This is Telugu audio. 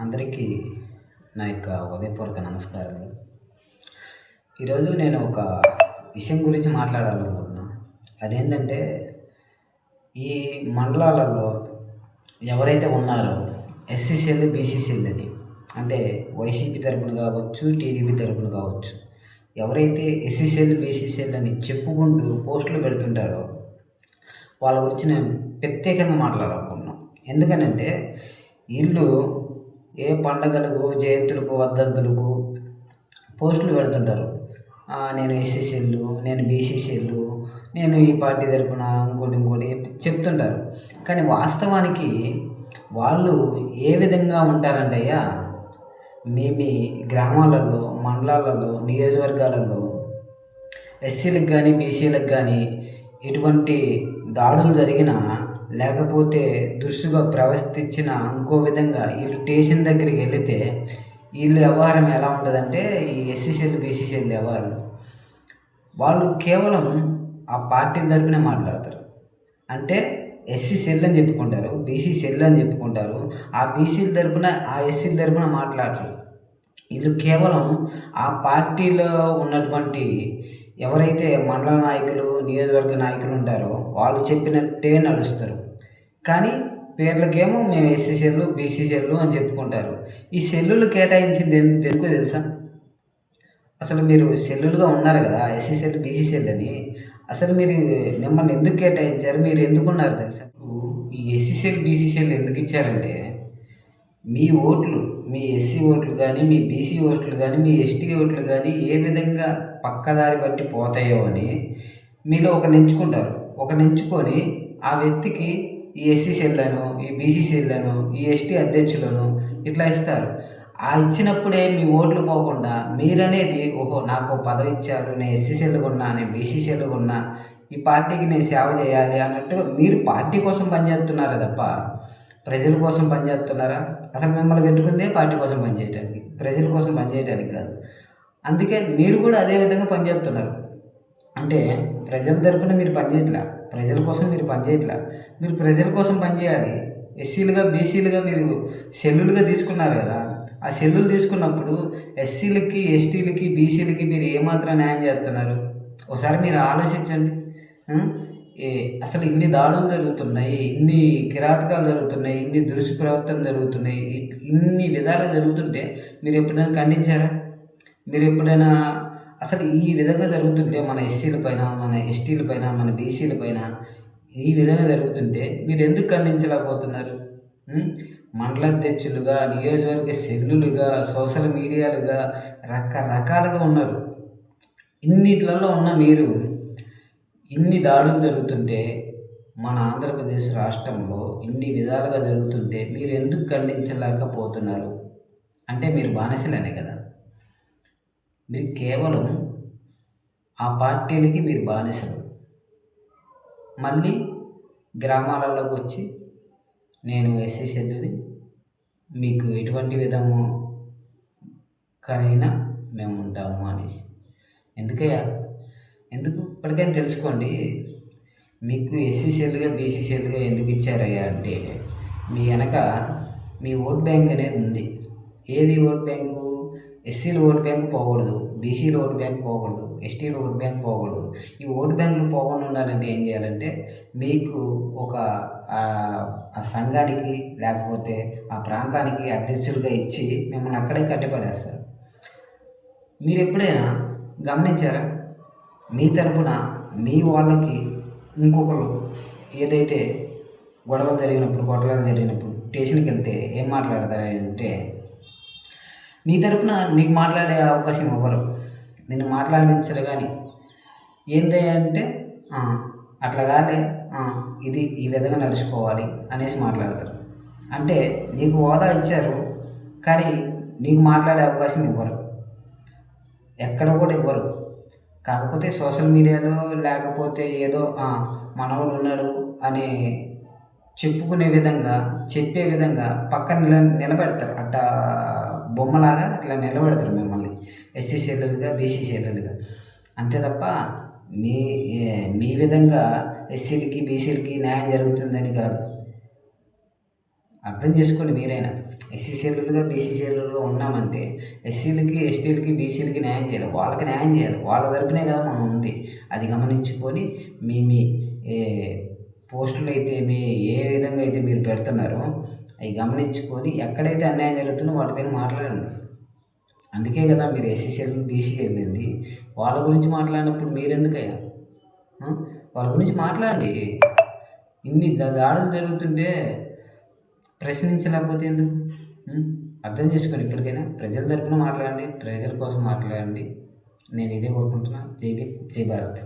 అందరికీ నా యొక్క ఉదయపూర్వక నమస్కారాలు. ఈరోజు నేను ఒక విషయం గురించి మాట్లాడాలనుకుంటున్నా. అదేంటంటే, ఈ మండలాలలో ఎవరైతే ఉన్నారో ఎస్సీ సెల్, బీసీ సెల్ అని, అంటే వైసీపీ తరపున కావచ్చు, టీడీపీ తరపున కావచ్చు, ఎవరైతే ఎస్సీ సెల్, బీసీ సెల్ అని చెప్పుకుంటూ పోస్టులు పెడుతుంటారో వాళ్ళ గురించి నేను ప్రత్యేకంగా మాట్లాడాలనుకుంటున్నాను. ఎందుకనంటే వీళ్ళు ఏ పండగలకు, జయంతులకు, వర్ధంతులకు పోస్టులు పెడుతుంటారు. నేను ఎస్సీ సెల్లు, నేను బీసీ సెల్లు, నేను ఈ పార్టీ తరపున ఇంకోటి చెప్తుంటారు. కానీ వాస్తవానికి వాళ్ళు ఏ విధంగా ఉంటారంటే అయ్యా, మీ గ్రామాలలో, మండలాలలో, నియోజకవర్గాలలో ఎస్సీలకు కానీ, బీసీలకు కానీ ఎటువంటి దాడులు జరిగినా, లేకపోతే దురుసుగా ప్రవర్తించిన ఇంకో విధంగా వీళ్ళు స్టేషన్ దగ్గరికి వెళితే వీళ్ళు వ్యవహారం ఎలా ఉంటుందంటే, ఈ ఎస్సీ సెల్, బీసీ సెల్ వ్యవహారం వాళ్ళు కేవలం ఆ పార్టీల తరపునే మాట్లాడతారు. అంటే ఎస్సీ సెల్ అని చెప్పుకుంటారు, బీసీ సెల్ అని చెప్పుకుంటారు. ఆ బీసీల తరపున, ఆ ఎస్సీల తరపున మాట్లాడరు. వీళ్ళు కేవలం ఆ పార్టీలో ఉన్నటువంటి ఎవరైతే మండల నాయకులు, నియోజకవర్గ నాయకులు ఉంటారో వాళ్ళు చెప్పినట్టే నడుస్తారు. కానీ పేర్లకేమో మేము ఎస్సీ సెల్లు, బీసీ సెల్లు అని చెప్పుకుంటారు. ఈ సెల్లులు కేటాయించింది ఎందుకో తెలుసా? అసలు మీరు సెల్లులుగా ఉన్నారు కదా, ఎస్సీ సెల్, బీసీ సెల్ అని. అసలు మిమ్మల్ని ఎందుకు కేటాయించారు, మీరు ఎందుకున్నారు తెలుసా? ఈ ఎస్సీ సెల్, బీసీ సెల్ ఎందుకు ఇచ్చారంటే, మీ ఓట్లు, మీ ఎస్సీ ఓట్లు కానీ, మీ బీసీ ఓట్లు కానీ, మీ ఎస్టీ ఓట్లు కానీ ఏ విధంగా పక్కదారి బట్టి పోతాయో అని మీలో ఒకరిని ఎంచుకుంటారు. ఒకరిని ఎంచుకొని ఆ వ్యక్తికి ఈ ఎస్సీ సెల్లను, ఈ బీసీ సెల్లను, ఈ ఎస్టీ అధ్యక్షులను ఇట్లా ఇస్తారు. ఆ ఇచ్చినప్పుడే మీ ఓట్లు పోకుండా మీరనేది, ఓహో నాకు పదవి ఇచ్చారు, నేను ఎస్సీ సెల్లుగా ఉన్నా, నేను బీసీ సెల్లుగా ఉన్నా, ఈ పార్టీకి నేను సేవ చేయాలి అన్నట్టుగా మీరు పార్టీ కోసం పనిచేస్తున్నారా తప్ప ప్రజల కోసం పనిచేస్తున్నారా? అసలు మిమ్మల్ని పెట్టుకుందే పార్టీ కోసం పనిచేయడానికి, ప్రజల కోసం పనిచేయడానికి కాదు. అందుకే మీరు కూడా అదే విధంగా పనిచేస్తున్నారు. అంటే ప్రజల తరపున మీరు పనిచేయట్లా, ప్రజల కోసం మీరు పనిచేయట్లా. మీరు ప్రజల కోసం పనిచేయాలి. ఎస్సీలుగా, బీసీలుగా మీరు సెల్లులుగా తీసుకున్నారు కదా, ఆ సెల్లులు తీసుకున్నప్పుడు ఎస్సీలకి, ఎస్టీలకి, బీసీలకి మీరు ఏమాత్రం న్యాయం చేస్తున్నారు? ఒకసారి మీరు ఆలోచించండి. అసలు ఇన్ని దాడులు జరుగుతున్నాయి, ఇన్ని కిరాతకాలు జరుగుతున్నాయి, ఇన్ని దురుసు ప్రవర్తన జరుగుతున్నాయి, ఇన్ని విధాలు జరుగుతుంటే మీరు ఎప్పుడైనా ఖండించారా? మీరు ఎప్పుడైనా అసలు ఈ విధంగా జరుగుతుంటే మన ఎస్సీల పైన, మన ఎస్టీల పైన, మన బీసీల పైన ఈ విధంగా జరుగుతుంటే మీరు ఎందుకు ఖండించలేకపోతున్నారు? మండల అధ్యక్షులుగా, నియోజకవర్గ సెల్లులుగా, సోషల్ మీడియాలుగా రకరకాలుగా ఉన్నారు. ఇన్నిట్లలో ఉన్న మీరు ఇన్ని దాడులు జరుగుతుంటే, మన ఆంధ్రప్రదేశ్ రాష్ట్రంలో ఇన్ని విధాలుగా జరుగుతుంటే మీరు ఎందుకు ఖండించలేకపోతున్నారు? అంటే మీరు బానిసలనే కదా. మీరు కేవలం ఆ పార్టీలకి మీరు బానిసలు. మళ్ళీ గ్రామాలలోకి వచ్చి నేను ఎస్సీ సెల్లుని, మీకు ఎటువంటి విధము కరైనా మేము ఉంటాము అనేసి. ఎందుకయ్యా? ఎందుకు? ఇప్పటికైనా తెలుసుకోండి. మీకు ఎస్సీ సెల్లుగా, బీసీ సెల్లుగా ఎందుకు ఇచ్చారయ్యా అంటే, మీ వెనక మీ ఓట్ బ్యాంక్ అనేది ఉంది. ఏది ఓట్ బ్యాంకు? ఎస్సీల ఓట్ బ్యాంక్ పోకూడదు, బీసీల ఓట్ బ్యాంక్ పోకూడదు, ఎస్టీల ఓట్ బ్యాంక్ పోకూడదు. ఈ ఓట్ బ్యాంకులు పోకుండా ఉండాలంటే ఏం చేయాలంటే, మీకు ఒక ఆ సంఘానికి లేకపోతే ఆ ప్రాంతానికి అధ్యక్షులుగా ఇచ్చి మిమ్మల్ని అక్కడే కట్టిపడేస్తారు. మీరు ఎప్పుడైనా గమనించారా? మీ తరపున మీ వాళ్ళకి ఇంకొకరు ఏదైతే గొడవలు జరిగినప్పుడు, కొట్లాలు జరిగినప్పుడు స్టేషన్కి వెళ్తే ఏం మాట్లాడతారంటే, నీ తరపున నీకు మాట్లాడే అవకాశం ఇవ్వరు, నిన్ను మాట్లాడించరు. కానీ ఏందయ్యా అంటే, అట్లా కాలే, ఇది ఈ విధంగా నడుచుకోవాలి అనేసి మాట్లాడతారు. అంటే నీకు హోదా ఇచ్చారు, కానీ నీకు మాట్లాడే అవకాశం ఇవ్వరు, ఎక్కడ కూడా ఇవ్వరు. కాకపోతే సోషల్ మీడియాలో లేకపోతే ఏదో మనవాడు ఉన్నాడు అని చెప్పుకునే విధంగా, చెప్పే విధంగా పక్కన నిలబెడతారు. అట్టా బొమ్మలాగా అట్లా నిలబెడతారు మిమ్మల్ని ఎస్సీ సెల్లులుగా, బీసీ సెల్లులుగా. అంతే తప్ప మీ మీ విధంగా ఎస్సీలకి, బీసీలకి న్యాయం జరుగుతుందని కాదు. అర్థం చేసుకోండి మీరైనా. ఎస్సీ సెల్లులుగా, బీసీ సెల్లులుగా ఉన్నామంటే ఎస్సీలకి, ఎస్టీలకి, బీసీలకి న్యాయం చేయాలి. వాళ్ళకి న్యాయం చేయాలి. వాళ్ళ తరపునే కదా మనం ఉంది. అది గమనించుకొని మీ మీ ఏ పోస్టులు అయితే ఏ విధంగా అయితే మీరు పెడుతున్నారో అవి గమనించుకొని ఎక్కడైతే అన్యాయం జరుగుతుందో వాటిపైన మాట్లాడండి. అందుకే కదా మీరు ఎస్సీ సెల్, బీసీ వెళ్ళింది. వాళ్ళ గురించి మాట్లాడినప్పుడు మీరెందుకయ్యా? వాళ్ళ గురించి మాట్లాడండి. ఇన్ని దాడులు జరుగుతుంటే ప్రశ్నించలేకపోతే ఎందుకు? అర్థం చేసుకోండి ఇప్పటికైనా. ప్రజల తరపున మాట్లాడండి. ప్రజల కోసం మాట్లాడండి. నేను ఇదే కోరుకుంటున్నా. జై భీమ్, జై భారత్.